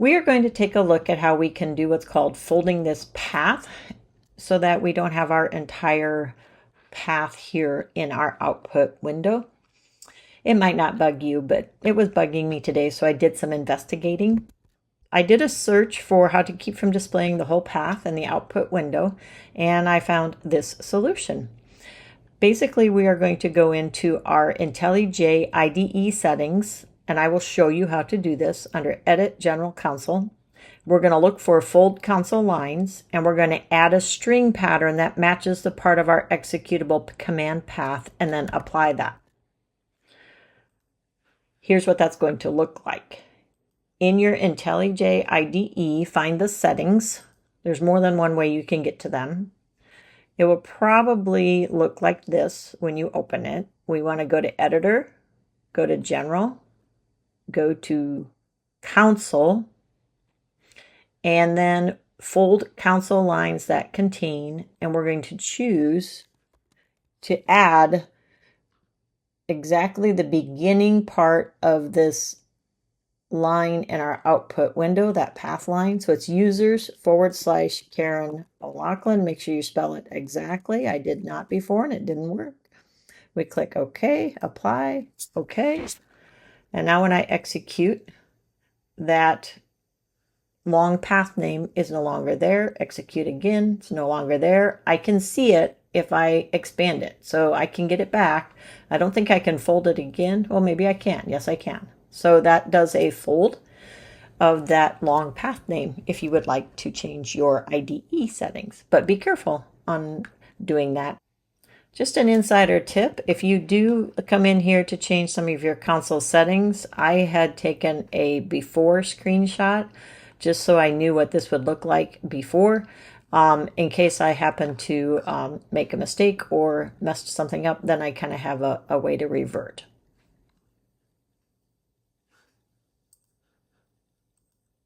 We are going to take a look at how we can do what's called folding this path so that we don't have our entire path here in our output window. It might not bug you, but it was bugging me today, so I did some investigating. I did a search for how to keep from displaying the whole path in the output window, and I found this solution. Basically, we are going to go into our IntelliJ IDE settings, and I will show you how to do this under Edit General Console. We're going to look for fold console lines, and we're going to add a string pattern that matches the part of our executable command path, and then apply that. Here's what that's going to look like. In your IntelliJ IDE, find the settings. There's more than one way you can get to them. It will probably look like this when you open it. We want to go to Editor, go to General, go to Console, and then fold console lines that contain, and we're going to choose to add exactly the beginning part of this line in our output window, that path line. So it's users/Karen O'Loughlin. Make sure you spell it exactly. I did not before and it didn't work. We click OK, apply, OK. And now when I execute, that long path name is no longer there. Execute again, it's no longer there. I can see it if I expand it, so I can get it back. I don't think I can fold it again. Well, maybe I can. Yes, I can. So that does a fold of that long path name if you would like to change your IDE settings. But be careful on doing that. Just an insider tip, if you do come in here to change some of your console settings, I had taken a before screenshot just so I knew what this would look like before. In case I happen to make a mistake or messed something up, then I kind of have a way to revert.